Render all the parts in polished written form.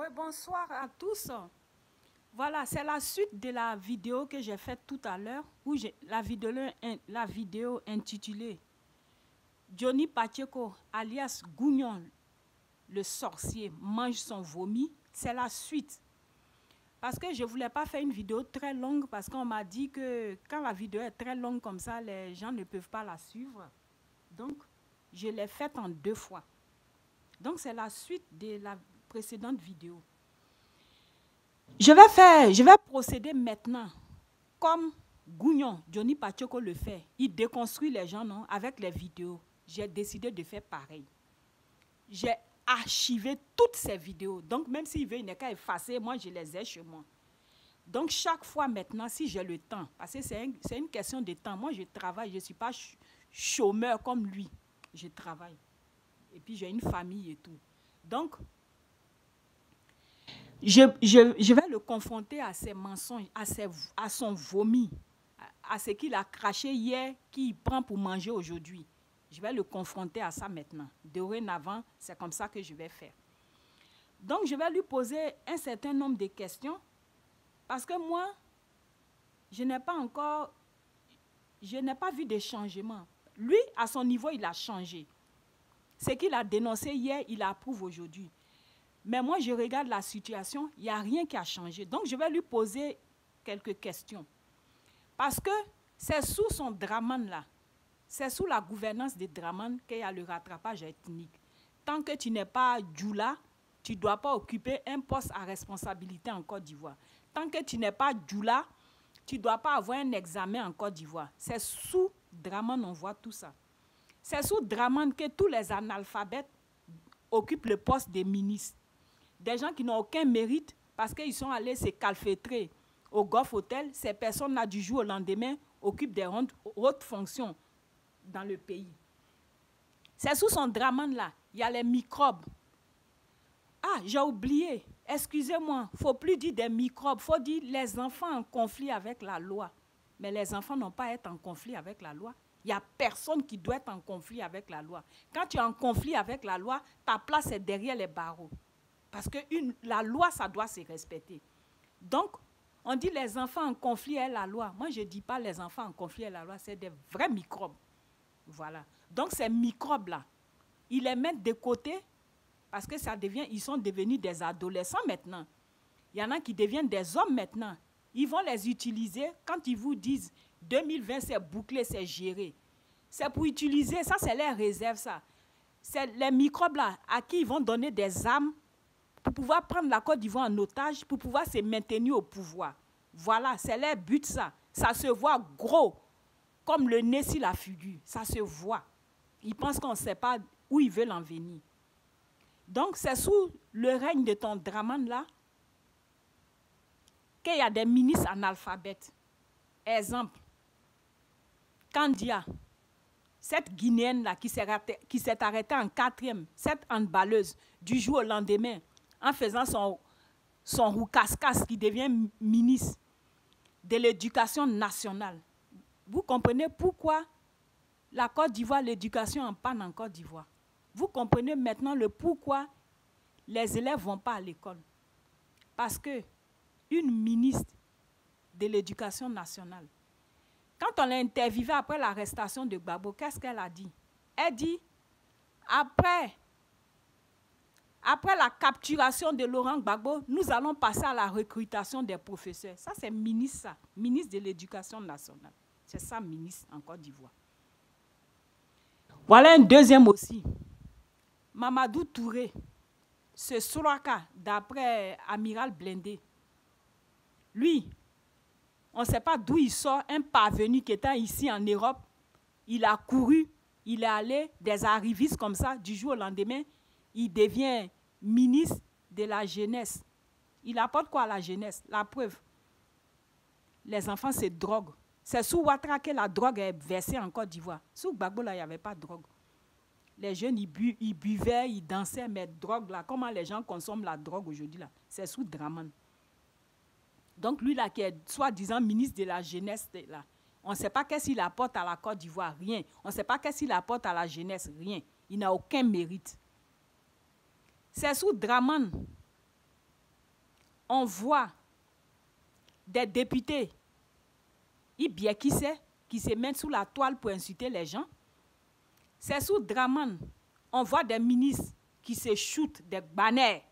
Rebonsoir à tous. Voilà, c'est la suite de la vidéo que j'ai faite tout à l'heure, où la vidéo intitulée Johnny Pacheco, alias Gougnon, le sorcier, mange son vomi. C'est la suite. Parce que je ne voulais pas faire une vidéo très longue, parce qu'on m'a dit que quand la vidéo est très longue comme ça, les gens ne peuvent pas la suivre. Donc, je l'ai faite en 2 fois. Donc, c'est la suite de la précédente vidéo. Je vais procéder maintenant comme Gougnon, Johnny Pacheco le fait. Il déconstruit les gens, non, avec les vidéos. J'ai décidé de faire pareil. J'ai archivé toutes ces vidéos. Donc, même s'il veut, il n'est qu'à effacer, moi, je les ai chez moi. Donc, chaque fois maintenant, si j'ai le temps, parce que c'est une question de temps. Moi, je travaille, je ne suis pas chômeur comme lui. Je travaille. Et puis, j'ai une famille et tout. Donc, je vais le confronter à ses mensonges, à son vomi, à ce qu'il a craché hier, qu'il prend pour manger aujourd'hui. Je vais le confronter à ça maintenant. Dorénavant, c'est comme ça que je vais faire. Donc, je vais lui poser un certain nombre de questions, parce que moi, je n'ai pas vu de changement. Lui, à son niveau, il a changé. Ce qu'il a dénoncé hier, il approuve aujourd'hui. Mais moi, je regarde la situation, il n'y a rien qui a changé. Donc, je vais lui poser quelques questions. Parce que c'est sous son Dramane-là, c'est sous la gouvernance des Dramane qu'il y a le rattrapage ethnique. Tant que tu n'es pas Djoula, tu ne dois pas occuper un poste à responsabilité en Côte d'Ivoire. Tant que tu n'es pas Djoula, tu ne dois pas avoir un examen en Côte d'Ivoire. C'est sous Dramane on voit tout ça. C'est sous Dramane que tous les analphabètes occupent le poste de ministre. Des gens qui n'ont aucun mérite parce qu'ils sont allés se calfeutrer au Golf Hotel. Ces personnes-là, du jour au lendemain, occupent des hautes fonctions dans le pays. C'est sous son Dramane-là, il y a les microbes. Ah, j'ai oublié, excusez-moi, il ne faut plus dire des microbes, il faut dire les enfants en conflit avec la loi. Mais les enfants n'ont pas à être en conflit avec la loi. Il n'y a personne qui doit être en conflit avec la loi. Quand tu es en conflit avec la loi, ta place est derrière les barreaux. Parce que la loi, ça doit se respecter. Donc, on dit les enfants en conflit avec la loi. Moi, je ne dis pas les enfants en conflit avec la loi, c'est des vrais microbes. Voilà. Donc, ces microbes-là, ils les mettent de côté parce que ils sont devenus des adolescents maintenant. Il y en a qui deviennent des hommes maintenant. Ils vont les utiliser quand ils vous disent 2020, c'est bouclé, c'est géré. C'est pour utiliser, ça, c'est les réserves, ça. C'est les microbes-là à qui ils vont donner des armes pour pouvoir prendre la Côte d'Ivoire en otage, pour pouvoir se maintenir au pouvoir. Voilà, c'est leur but, ça. Ça se voit gros, comme le nez sur la figure. Ça se voit. Ils pensent qu'on ne sait pas où ils veulent en venir. Donc, c'est sous le règne de ton Dramane-là qu'il y a des ministres analphabètes. Exemple, Kandia, cette Guinéenne-là qui s'est arrêtée en 4e, cette handballeuse, du jour au lendemain, en faisant son roucasse-casse qui devient ministre de l'Éducation nationale. Vous comprenez pourquoi la Côte d'Ivoire, l'éducation en panne en Côte d'Ivoire. Vous comprenez maintenant le pourquoi les élèves ne vont pas à l'école. Parce qu'une ministre de l'Éducation nationale, quand on l'a interviewée après l'arrestation de Gbagbo, qu'est-ce qu'elle a dit? Elle dit, après la capturation de Laurent Gbagbo, nous allons passer à la recrutation des professeurs. Ça, c'est ministre, ça. Ministre de l'Éducation nationale. C'est ça, ministre en Côte d'Ivoire. Voilà un deuxième aussi. Mamadou Touré, ce Soraka, d'après Amiral Blindé. Lui, on ne sait pas d'où il sort, un parvenu qui était ici en Europe. Il a couru, il est allé, des arrivistes comme ça, du jour au lendemain. Il devient ministre de la jeunesse. Il apporte quoi à la jeunesse? La preuve. Les enfants se droguent. C'est sous Ouattara que la drogue est versée en Côte d'Ivoire. Sous Gbagbo, là, il n'y avait pas de drogue. Les jeunes, ils buvaient, ils dansaient, mais drogue, là, comment les gens consomment la drogue aujourd'hui, là? C'est sous Dramane. Donc, lui, là, qui est soi-disant ministre de la jeunesse, là, on ne sait pas qu'est-ce qu'il apporte à la Côte d'Ivoire, rien. On ne sait pas qu'est-ce qu'il apporte à la jeunesse, rien. Il n'a aucun mérite. C'est sous Dramane on voit des députés, qui se mettent sous la toile pour insulter les gens. C'est sous Dramane, on voit des ministres qui se shootent des banners,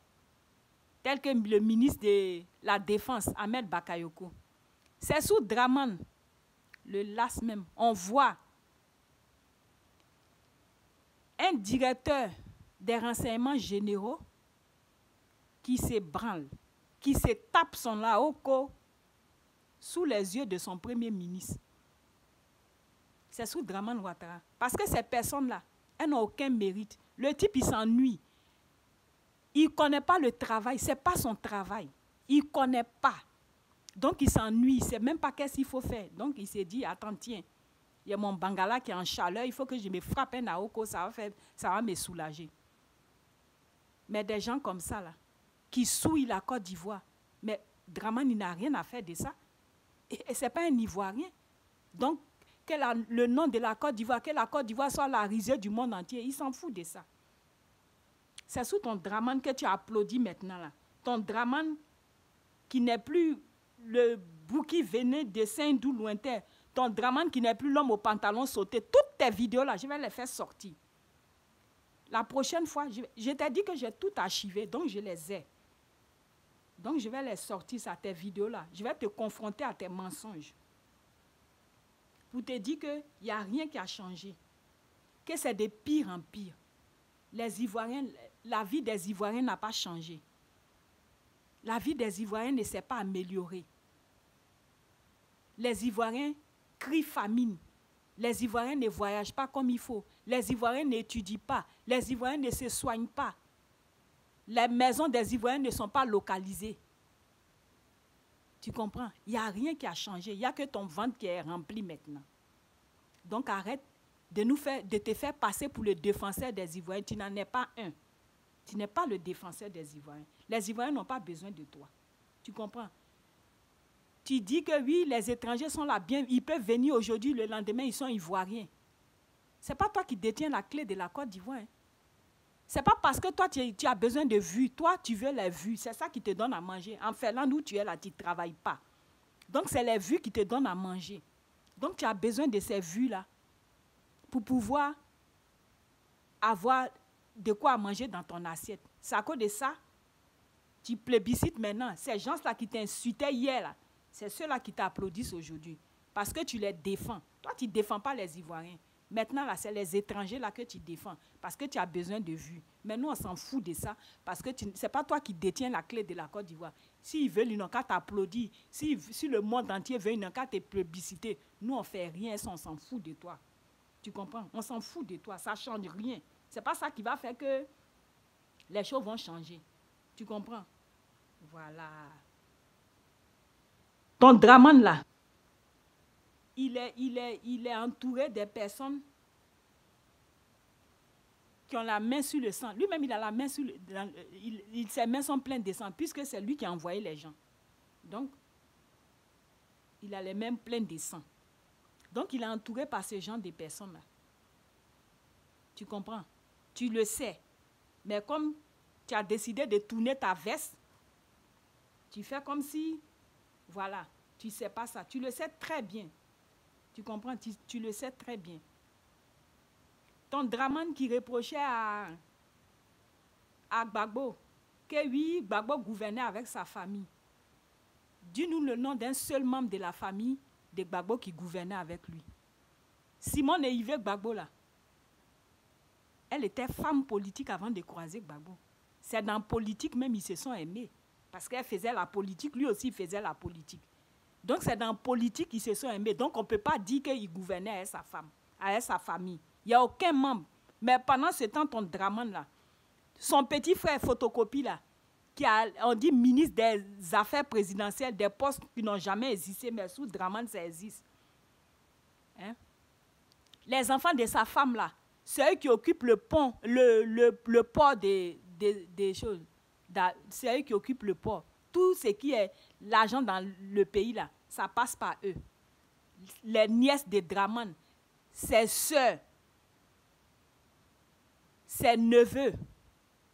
tels que le ministre de la Défense, Ahmed Bakayoko. C'est sous Dramane, le LAS même, on voit un directeur des renseignements généraux qui se branle, qui se tape son laoko sous les yeux de son premier ministre. C'est sous Dramane Ouattara. Parce que ces personnes-là, elles n'ont aucun mérite. Le type, il s'ennuie. Il ne connaît pas le travail. Ce n'est pas son travail. Il ne connaît pas. Donc, il s'ennuie. Il ne sait même pas qu'est-ce qu'il faut faire. Donc, il s'est dit, attends, tiens, il y a mon bangala qui est en chaleur. Il faut que je me frappe un naoko. Ça va me soulager. Mais des gens comme ça, là, qui souillent la Côte d'Ivoire. Mais Dramane, il n'a rien à faire de ça. Et ce n'est pas un Ivoirien. Donc, que le nom de la Côte d'Ivoire, que la Côte d'Ivoire soit la risée du monde entier, il s'en fout de ça. C'est sous ton Dramane que tu applaudis maintenant, là. Ton Dramane qui n'est plus le bouki véné de Saint-Dou lointain. Ton Dramane qui n'est plus l'homme au pantalon sauté. Toutes tes vidéos, là, je vais les faire sortir. La prochaine fois, je t'ai dit que j'ai tout archivé, donc je les ai. Donc, je vais les sortir, ça, tes vidéos-là. Je vais te confronter à tes mensonges. Pour te dire qu'il n'y a rien qui a changé. Que c'est de pire en pire. Les Ivoiriens, la vie des Ivoiriens n'a pas changé. La vie des Ivoiriens ne s'est pas améliorée. Les Ivoiriens crient famine. Les Ivoiriens ne voyagent pas comme il faut. Les Ivoiriens n'étudient pas. Les Ivoiriens ne se soignent pas. Les maisons des Ivoiriens ne sont pas localisées. Tu comprends? Il n'y a rien qui a changé. Il n'y a que ton ventre qui est rempli maintenant. Donc arrête de te faire passer pour le défenseur des Ivoiriens. Tu n'en es pas un. Tu n'es pas le défenseur des Ivoiriens. Les Ivoiriens n'ont pas besoin de toi. Tu comprends? Tu dis que oui, les étrangers sont là bien. Ils peuvent venir aujourd'hui, le lendemain, ils sont Ivoiriens. Ce n'est pas toi qui détiens la clé de la Côte d'Ivoire. Hein. Ce n'est pas parce que toi, tu as besoin de vues. Toi, tu veux les vues. C'est ça qui te donne à manger. En Finlande, où tu es là, tu ne travailles pas. Donc, c'est les vues qui te donnent à manger. Donc, tu as besoin de ces vues-là pour pouvoir avoir de quoi manger dans ton assiette. C'est à cause de ça, tu plébiscites maintenant. Ces gens-là qui t'insultaient hier, là, c'est ceux-là qui t'applaudissent aujourd'hui. Parce que tu les défends. Toi, tu ne défends pas les Ivoiriens. Maintenant, là, c'est les étrangers là que tu défends. Parce que tu as besoin de vues. Mais nous, on s'en fout de ça. Parce que ce n'est pas toi qui détiens la clé de la Côte d'Ivoire. S'ils veulent, ils n'ont qu'à t'applaudir. Si le monde entier veut, ils n'ont qu'à te plébisciter. Nous, on ne fait rien. On s'en fout de toi. Tu comprends? On s'en fout de toi. Ça ne change rien. Ce n'est pas ça qui va faire que les choses vont changer. Tu comprends? Voilà. Ton Dramane, là, il est entouré des personnes qui ont la main sur le sang. Lui-même, il a la main sur ses mains sont pleines de sang, puisque c'est lui qui a envoyé les gens. Donc, il a les mains pleines de sang. Donc, il est entouré par ce genre de personnes-là. Tu comprends? Tu le sais. Mais comme tu as décidé de tourner ta veste, tu fais comme si, voilà, tu ne sais pas ça. Tu le sais très bien. Tu comprends? Tu le sais très bien. Ton Dramane qui reprochait à Gbagbo que oui, Gbagbo gouvernait avec sa famille. Dis-nous le nom d'un seul membre de la famille de Gbagbo qui gouvernait avec lui. Simone et Yves Gbagbo, là, elle était femme politique avant de croiser Gbagbo. C'est dans la politique même ils se sont aimés. Parce qu'elle faisait la politique, lui aussi il faisait la politique. Donc c'est dans la politique qu'ils se sont aimés. Donc on ne peut pas dire qu'il gouvernait avec sa femme, avec sa famille. Il n'y a aucun membre. Mais pendant ce temps, ton Dramane, là, son petit frère photocopie, là, on dit ministre des Affaires présidentielles, des postes qui n'ont jamais existé, mais sous Dramane, ça existe. Hein? Les enfants de sa femme, là, c'est eux qui occupent le pont, le port des choses. C'est eux qui occupent le port. Tout ce qui est l'argent dans le pays, là, ça passe par eux. Les nièces de Dramane, ses sœurs, ses neveux,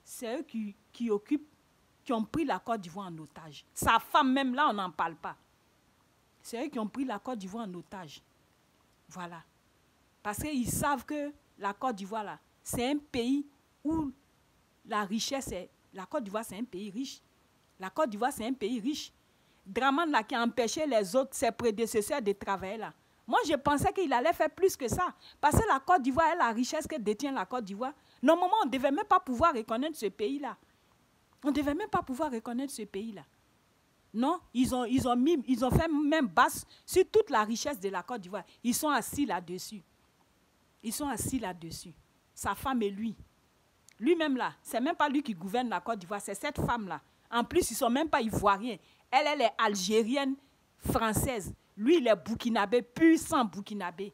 c'est eux qui occupent qui ont pris la Côte d'Ivoire en otage. Sa femme même, là, on n'en parle pas. C'est eux qui ont pris la Côte d'Ivoire en otage. Voilà. Parce qu'ils savent que la Côte d'Ivoire, là, c'est un pays où la richesse est... La Côte d'Ivoire, c'est un pays riche. La Côte d'Ivoire, c'est un pays riche. Dramane, là, qui a empêché les autres, ses prédécesseurs, de travailler, là. Moi, je pensais qu'il allait faire plus que ça. Parce que la Côte d'Ivoire est la richesse que détient la Côte d'Ivoire. Normalement, on ne devait même pas pouvoir reconnaître ce pays-là. On ne devait même pas pouvoir reconnaître ce pays-là. Non, ils ont fait même basse sur toute la richesse de la Côte d'Ivoire. Ils sont assis là-dessus. Ils sont assis là-dessus. Sa femme et lui. Lui-même là, c'est même pas lui qui gouverne la Côte d'Ivoire, c'est cette femme-là. En plus, ils ne sont même pas ivoiriens. Elle est algérienne, française. Lui, il est burkinabé, puissant burkinabé.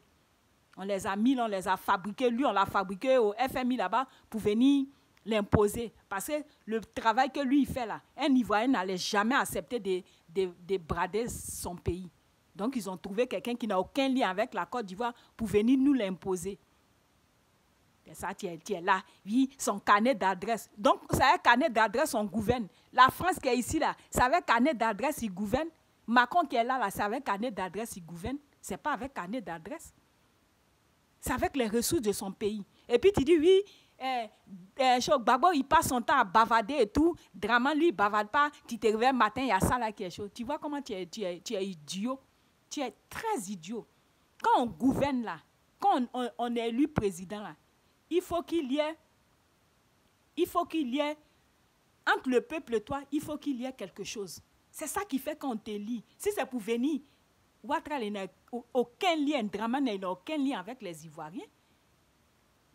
On les a mis, on les a fabriqués. Lui, on l'a fabriqué au FMI là-bas pour venir l'imposer. Parce que le travail que lui, il fait là, un Ivoirien n'allait jamais accepter de brader son pays. Donc, ils ont trouvé quelqu'un qui n'a aucun lien avec la Côte d'Ivoire pour venir nous l'imposer. Et ça, tu es là. Oui, son carnet d'adresse. Donc, c'est avec carnet d'adresse, on gouverne. La France qui est ici, là, c'est avec carnet d'adresse, il gouverne. Macron qui est là, c'est avec carnet d'adresse, il gouverne. Ce n'est pas avec carnet d'adresse. C'est avec les ressources de son pays. Et puis, tu dis, oui, Gbagbo, il passe son temps à bavarder et tout. Dramane, lui, il ne bavarde pas. Tu te réveilles le matin, il y a ça là qui est chaud. Tu vois comment tu es idiot. Tu es très idiot. Quand on gouverne là, quand on est élu président là, il faut qu'il y ait, entre le peuple et toi, il faut qu'il y ait quelque chose. C'est ça qui fait qu'on t'élit. Si c'est pour venir, Ouattara n'a aucun lien, Dramane n'a aucun lien avec les Ivoiriens.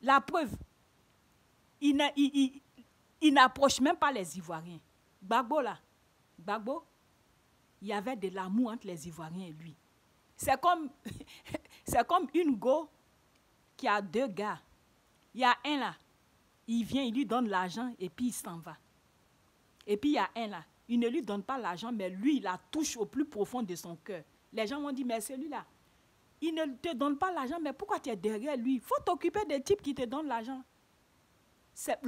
La preuve, il n'approche même pas les Ivoiriens. Gbagbo là, il y avait de l'amour entre les Ivoiriens et lui. C'est comme une go qui a deux gars. Il y a un là, il vient, il lui donne l'argent et puis il s'en va. Et puis il y a un là, il ne lui donne pas l'argent, mais lui, il la touche au plus profond de son cœur. Les gens vont dire, mais celui-là, il ne te donne pas l'argent, mais pourquoi tu es derrière lui? Il faut t'occuper des types qui te donnent l'argent. C'est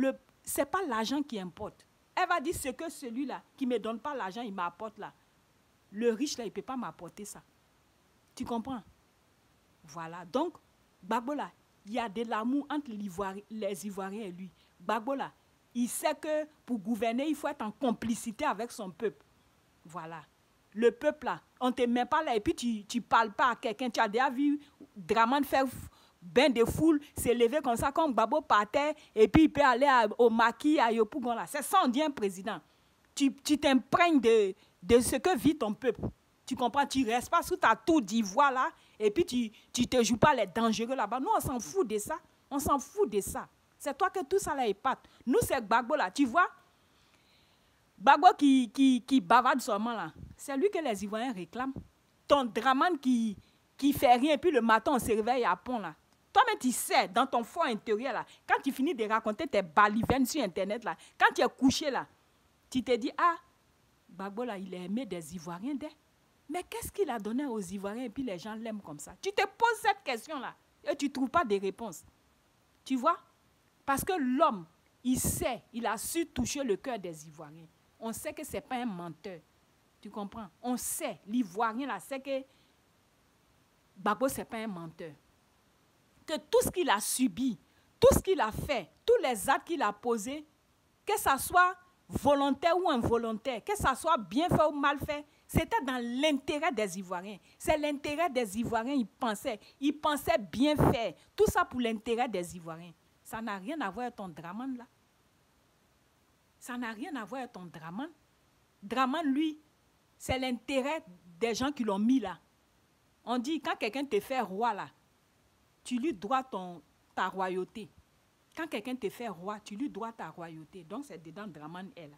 pas l'argent qui importe. Elle va dire, ce que celui-là qui ne me donne pas l'argent, il m'apporte là. Le riche là, il ne peut pas m'apporter ça. Tu comprends? Voilà, donc, Gbagbo là, il y a de l'amour entre les Ivoiriens et lui. Gbagbo là, il sait que pour gouverner, il faut être en complicité avec son peuple. Voilà. Le peuple là, on ne te met pas là et puis tu ne parles pas à quelqu'un. Tu as déjà vu Dramane faire bain de foule, s'élever comme ça, comme Gbagbo par terre, et puis il peut aller au maquis, à Yopougon là. C'est ça, on dit un président. Tu t'imprègnes de ce que vit ton peuple. Tu comprends? Tu ne restes pas sous ta tour d'ivoire là, et puis tu ne te joues pas les dangereux là-bas. Nous, on s'en fout de ça. On s'en fout de ça. C'est toi que tout ça là épate. Nous, c'est Gbagbo là. Tu vois? Gbagbo qui bavarde seulement là. C'est lui que les Ivoiriens réclament. Ton Dramane qui fait rien, et puis le matin, on se réveille à Pont là. Toi-même, tu sais, dans ton fort intérieur là, quand tu finis de raconter tes balivernes sur Internet là, quand tu es couché là, tu te dis, ah, Gbagbo là, il est aimé des Ivoiriens dès. Mais qu'est-ce qu'il a donné aux Ivoiriens et puis les gens l'aiment comme ça? Tu te poses cette question-là et tu ne trouves pas de réponse. Tu vois? Parce que l'homme, il sait, il a su toucher le cœur des Ivoiriens. On sait que ce n'est pas un menteur. Tu comprends? On sait, l'Ivoirien là, sait que Gbagbo, ce n'est pas un menteur. Que tout ce qu'il a subi, tout ce qu'il a fait, tous les actes qu'il a posés, que ça soit volontaire ou involontaire, que ça soit bien fait ou mal fait, c'était dans l'intérêt des Ivoiriens. C'est l'intérêt des Ivoiriens, ils pensaient bien faire. Tout ça pour l'intérêt des Ivoiriens. Ça n'a rien à voir avec ton Dramane là. Ça n'a rien à voir avec ton Dramane. Dramane, lui, c'est l'intérêt des gens qui l'ont mis là. On dit, quand quelqu'un te fait roi là, tu lui dois ta royauté. Quand quelqu'un te fait roi, tu lui dois ta royauté. Donc, c'est dedans Dramane est là.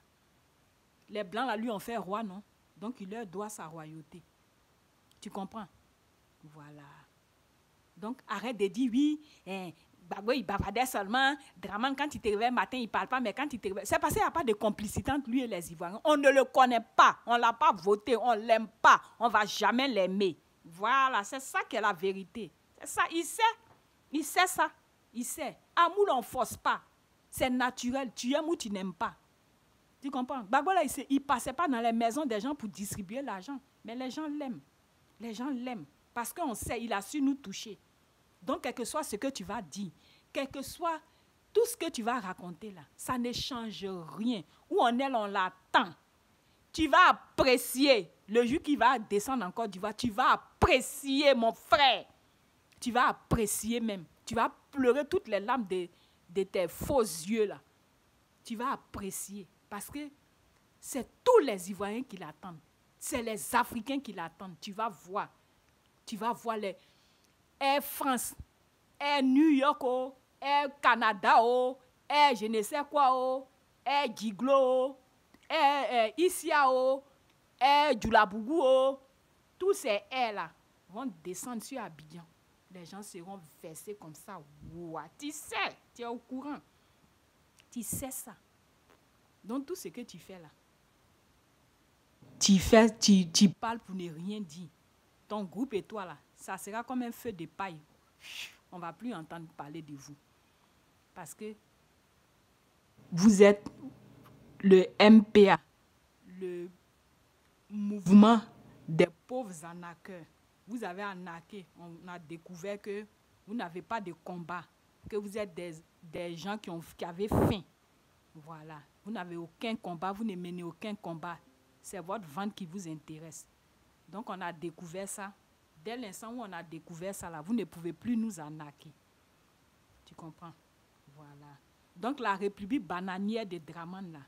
Les Blancs là, lui, ont fait roi, non? Donc, il leur doit sa royauté. Tu comprends? Voilà. Donc, arrête de dire, oui, Gbagbo, il bavardait seulement. Dramane, quand il te réveille le matin, il ne parle pas, mais quand il te réveille... C'est parce qu'il n'y a pas de complicité entre lui et les Ivoiriens. On ne le connaît pas. On ne l'a pas voté. On ne l'aime pas. On ne va jamais l'aimer. Voilà, c'est ça qui est la vérité. C'est ça, il sait. Il sait ça. Il sait. Amour, on ne force pas. C'est naturel. Tu aimes ou tu n'aimes pas. Tu comprends? Gbagbo, là, il ne passait pas dans les maisons des gens pour distribuer l'argent. Mais les gens l'aiment. Les gens l'aiment. Parce qu'on sait, il a su nous toucher. Donc, quel que soit ce que tu vas dire, quel que soit tout ce que tu vas raconter là, ça ne change rien. Où on est, on l'attend. Tu vas apprécier. Le jour qui va descendre en Côte d'Ivoire, tu vas apprécier, mon frère. Tu vas apprécier même. Tu vas pleurer toutes les larmes de tes faux yeux là. Tu vas apprécier. Parce que c'est tous les Ivoiriens qui l'attendent. C'est les Africains qui l'attendent. Tu vas voir. Tu vas voir les Air France, Air New York, Air Canada, Air je ne sais quoi, Air Giglo, Air Isia, Air Djoulabougou. Tous ces airs là vont descendre sur Abidjan. Les gens seront versés comme ça. Ouah, tu sais, tu es au courant. Tu sais ça. Donc tout ce que tu fais là, tu parles pour ne rien dire. Ton groupe et toi là, ça sera comme un feu de paille. On ne va plus entendre parler de vous. Parce que vous êtes le MPA, le mouvement des pauvres arnaqueurs. Vous avez arnaqué. On a découvert que vous n'avez pas de combat, que vous êtes des gens qui avaient faim. Voilà. Vous n'avez aucun combat, vous ne menez aucun combat. C'est votre vente qui vous intéresse. Donc, on a découvert ça. Dès l'instant où on a découvert ça, là, vous ne pouvez plus nous arnaquer. Tu comprends? Voilà. Donc, la République bananière de Dramane, là.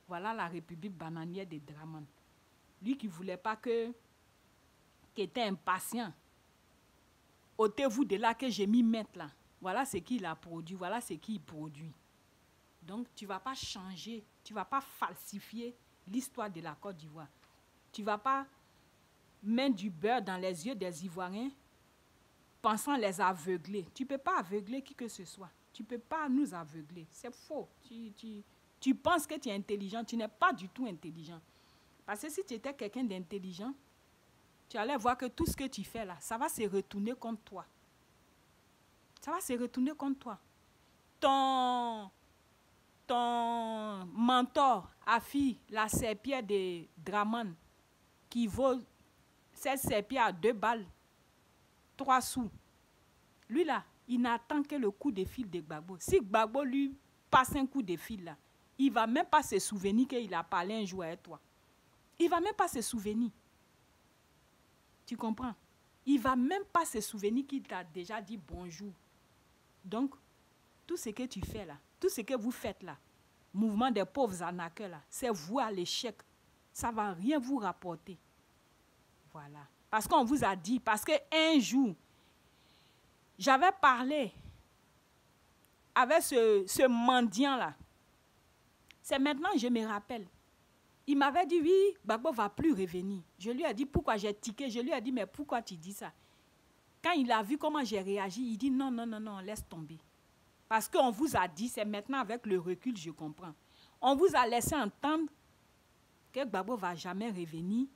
Voilà la République bananière de Dramane. Lui qui ne voulait pas qui était impatient. Ôtez-vous de là que j'ai mis mettre là. Voilà ce qu'il a produit. Voilà ce qu'il produit. Donc, tu ne vas pas changer. Tu ne vas pas falsifier l'histoire de la Côte d'Ivoire. Tu ne vas pas mettre du beurre dans les yeux des Ivoiriens pensant les aveugler. Tu ne peux pas aveugler qui que ce soit. Tu ne peux pas nous aveugler. C'est faux. Tu penses que tu es intelligent. Tu n'es pas du tout intelligent. Parce que si tu étais quelqu'un d'intelligent, tu allais voir que tout ce que tu fais là, ça va se retourner contre toi. Ça va se retourner contre toi. Ton mentor, Afi, la serpillère de Dramane, qui vaut cette serpillère à 2 balles, 3 sous. Lui là, il n'attend que le coup de fil de Gbagbo. Si Gbagbo lui passe un coup de fil là, il ne va même pas se souvenir qu'il a parlé un jour avec toi. Il ne va même pas se souvenir. Tu comprends? Il ne va même pas se souvenir qu'il t'a déjà dit bonjour. Donc, tout ce que tu fais là, tout ce que vous faites là, mouvement des pauvres arnaqueurs là, c'est vous à l'échec. Ça ne va rien vous rapporter. Voilà. Parce qu'on vous a dit, parce qu'un jour, j'avais parlé avec ce mendiant là. C'est maintenant que je me rappelle. Il m'avait dit, oui, Gbagbo ne va plus revenir. Je lui ai dit, pourquoi j'ai tiqué? Je lui ai dit, mais pourquoi tu dis ça? Quand il a vu comment j'ai réagi, il dit, non, laisse tomber. Parce qu'on vous a dit, c'est maintenant avec le recul, je comprends. On vous a laissé entendre que Gbagbo ne va jamais revenir,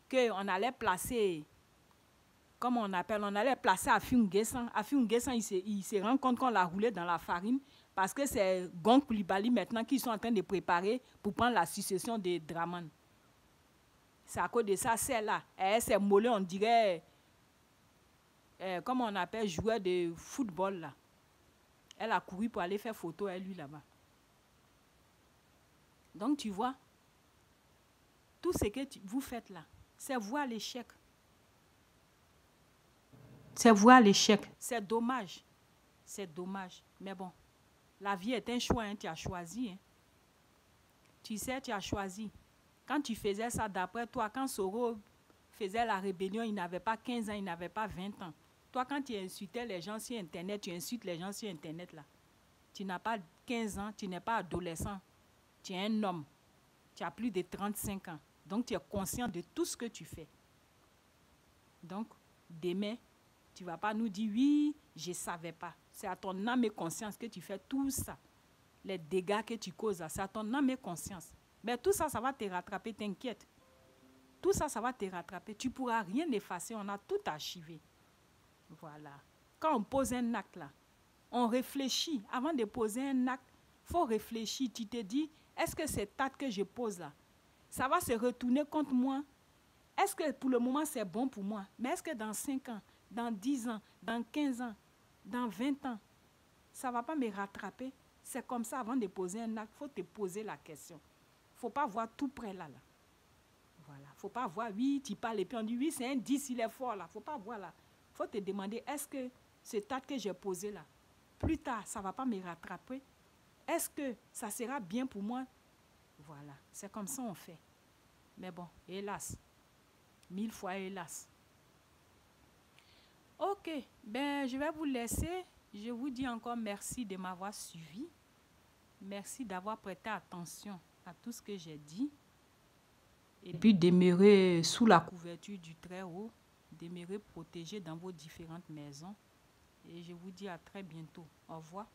qu'on allait placer, comment on appelle, on allait placer Afi N'Guessan. Afi N'Guessan, il se rend compte qu'on l'a roulé dans la farine, parce que c'est Gong Coulibaly maintenant qui sont en train de préparer pour prendre la succession de Dramane. C'est à cause de ça, celle-là. Elle s'est mollée, on dirait, comment on appelle, joueur de football, là. Elle a couru pour aller faire photo avec lui là-bas. Donc, tu vois, tout ce que vous faites là, c'est voir l'échec. C'est voir l'échec. C'est dommage. C'est dommage. Mais bon, la vie est un choix, hein, tu as choisi. Hein. Tu sais, tu as choisi. Quand tu faisais ça d'après toi, quand Soro faisait la rébellion, il n'avait pas 15 ans, il n'avait pas 20 ans. Toi, quand tu insultais les gens sur Internet, tu insultes les gens sur Internet là. Tu n'as pas 15 ans, tu n'es pas adolescent. Tu es un homme. Tu as plus de 35 ans. Donc, tu es conscient de tout ce que tu fais. Donc, demain, tu ne vas pas nous dire, oui, je ne savais pas. C'est à ton âme et conscience que tu fais tout ça. Les dégâts que tu causes, c'est à ton âme et conscience. Mais tout ça, ça va te rattraper, t'inquiète. Tout ça, ça va te rattraper. Tu ne pourras rien effacer, on a tout archivé. Voilà. Quand on pose un acte là, on réfléchit. Avant de poser un acte, il faut réfléchir. Tu te dis, est-ce que ces taxes que je pose là, ça va se retourner contre moi? Est-ce que pour le moment c'est bon pour moi? Mais est-ce que dans 5 ans, dans 10 ans, dans 15 ans, dans 20 ans, ça ne va pas me rattraper? C'est comme ça, avant de poser un acte, il faut te poser la question. Il ne faut pas voir tout près là. Voilà. Il ne faut pas voir, oui, tu parles et puis on dit, oui, c'est un 10, il est fort là. Il ne faut pas voir là. Il faut te demander, est-ce que ce acte que j'ai posé là, plus tard, ça ne va pas me rattraper? Est-ce que ça sera bien pour moi? Voilà, c'est comme ça on fait. Mais bon, hélas, 1000 fois hélas. Ok, ben je vais vous laisser. Je vous dis encore merci de m'avoir suivi. Merci d'avoir prêté attention à tout ce que j'ai dit. Et puis demeurer sous la couverture du Très-Haut, demeurer protégé dans vos différentes maisons. Et je vous dis à très bientôt. Au revoir.